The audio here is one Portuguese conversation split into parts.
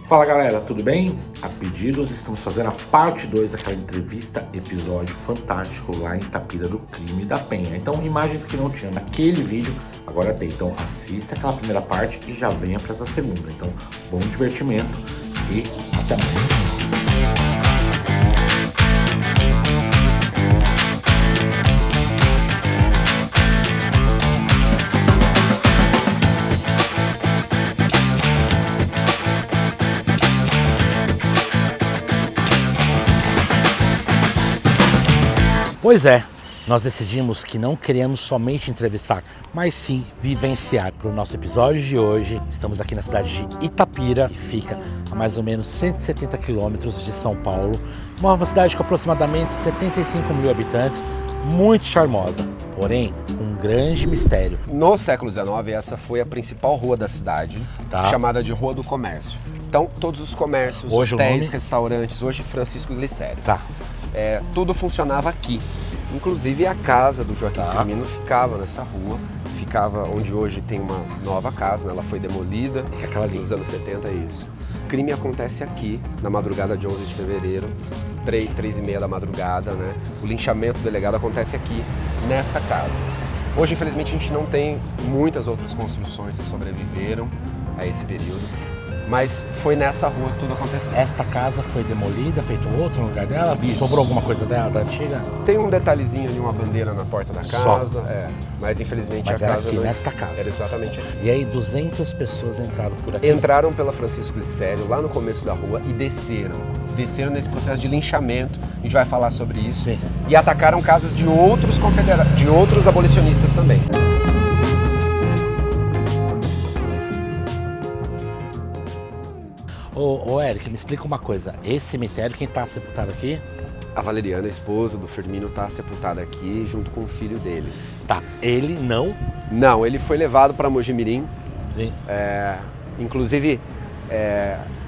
Fala galera, tudo bem? A pedidos, estamos fazendo a parte 2 daquela entrevista, episódio fantástico lá em Itapira do Crime da Penha. Então, imagens que não tinha naquele vídeo, agora tem. Então, assista aquela primeira parte e já venha para essa segunda. Então, bom divertimento e até mais. Pois é, nós decidimos que não queremos somente entrevistar, mas sim vivenciar. Para o nosso episódio de hoje, estamos aqui na cidade de Itapira, que fica a mais ou menos 170 quilômetros de São Paulo. Uma cidade com aproximadamente 75 mil habitantes, muito charmosa, porém com um grande mistério. No século XIX, essa foi a principal rua da cidade, chamada de Rua do Comércio. Então, todos os comércios, hoje hotéis, restaurantes, hoje Francisco Glicério. Tudo funcionava aqui. Inclusive a casa do Joaquim Firmino ficava nessa rua, ficava onde hoje tem uma nova casa, né? Ela foi demolida nos anos 70, isso. O crime acontece aqui, na madrugada de 11 de fevereiro, 3h30 da madrugada, né? O linchamento do delegado acontece aqui, nessa casa. Hoje, infelizmente, a gente não tem muitas outras construções que sobreviveram a esse período. Mas foi nessa rua que tudo aconteceu. Esta casa foi demolida, feito outro no lugar dela? Isso. Sobrou alguma coisa dela, da antiga? Tem um detalhezinho de uma bandeira na porta da casa, mas infelizmente a casa aqui, nesta casa. Era exatamente aqui. E aí 200 pessoas entraram por aqui? Entraram pela Francisco Glicério, lá no começo da rua, e desceram. Desceram nesse processo de linchamento, a gente vai falar sobre isso. Sim. E atacaram casas de outros de outros abolicionistas também. Ô Eric, me explica uma coisa, esse cemitério, quem está sepultado aqui? A Valeriana, a esposa do Firmino, está sepultada aqui junto com o filho deles. Ele não? Não, ele foi levado para Mojimirim. Sim. Inclusive,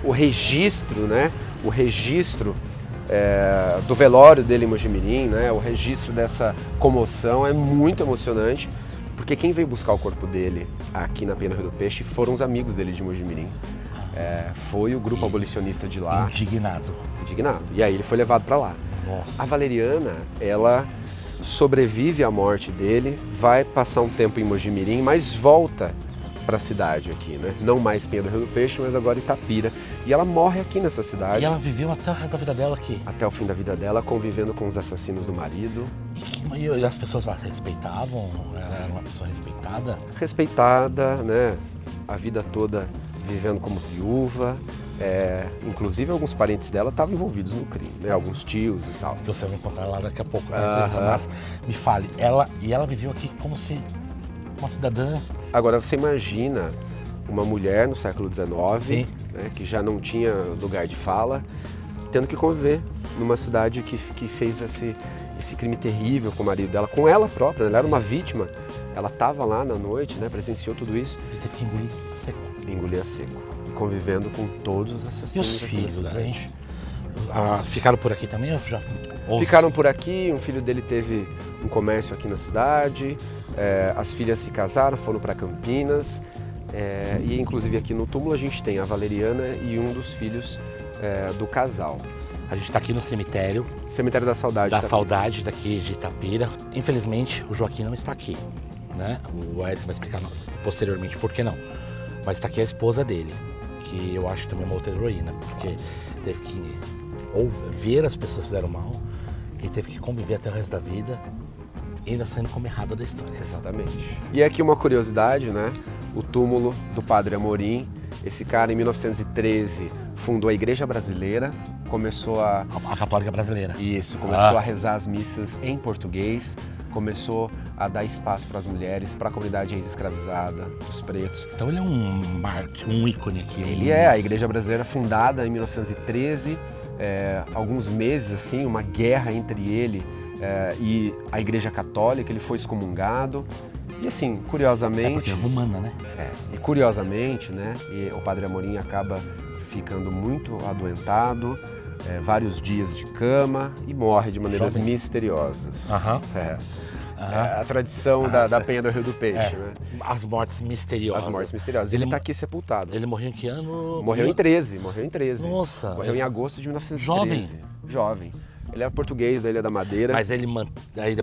o registro, né? O registro do velório dele em Mojimirim, né? O registro dessa comoção é muito emocionante, porque quem veio buscar o corpo dele aqui na Penha do Rio do Peixe foram os amigos dele de Mojimirim. Foi o grupo abolicionista de lá. Indignado. E aí ele foi levado para lá. Nossa. A Valeriana, ela sobrevive à morte dele, vai passar um tempo em Mojimirim, mas volta para a cidade aqui, né? Não mais Penha do Rio do Peixe, mas agora Itapira. E ela morre aqui nessa cidade. E ela viveu até o resto da vida dela aqui? Até o fim da vida dela, convivendo com os assassinos do marido. E as pessoas lá respeitavam? Ela era uma pessoa respeitada? Respeitada, né? A vida toda vivendo como viúva, inclusive alguns parentes dela estavam envolvidos no crime, né? Alguns tios e tal. Que você vai encontrar lá daqui a pouco, né? Mas me fale, ela viveu aqui como se uma cidadã. Agora você imagina uma mulher no século XIX, né, que já não tinha lugar de fala, tendo que conviver numa cidade que fez esse crime terrível com o marido dela, com ela própria, né? Ela era uma vítima, ela estava lá na noite, né? Presenciou tudo isso. E teve que engolir seco. Engolir a seco, convivendo com todos os assassinos. E os filhos, hein? Ficaram por aqui também? Ficaram por aqui, um filho dele teve um comércio aqui na cidade, as filhas se casaram, foram para Campinas, e inclusive aqui no túmulo a gente tem a Valeriana e um dos filhos do casal. A gente está aqui no cemitério. Cemitério da Saudade. Da Saudade daqui de Itapira. Infelizmente, o Joaquim não está aqui, né? O Eric vai explicar posteriormente por que não. Mas está aqui a esposa dele, que eu acho também uma outra heroína, porque teve que ver as pessoas que fizeram mal e teve que conviver até o resto da vida, ainda saindo como errada da história. Exatamente. E aqui uma curiosidade, né? O túmulo do Padre Amorim. Esse cara, em 1913, fundou a Igreja Brasileira, começou a Católica Brasileira. Isso, começou a rezar as missas em português, começou a dar espaço para as mulheres, para a comunidade ex-escravizada, os pretos. Então ele é um ícone aqui. Ele é a Igreja Brasileira, fundada em 1913, alguns meses, assim, uma guerra entre ele e a Igreja Católica, ele foi excomungado. E assim, curiosamente... porque é romana, né? E curiosamente, né, o Padre Amorim acaba ficando muito adoentado, vários dias de cama e morre de maneiras misteriosas. A tradição da Penha do Rio do Peixe, né? As mortes misteriosas. As mortes misteriosas. Ele tá aqui sepultado. Ele morreu em que ano? Morreu em 13, morreu em 13. Nossa. Morreu em agosto de 1913. Jovem? Jovem. Ele é português da Ilha da Madeira. Mas ele aí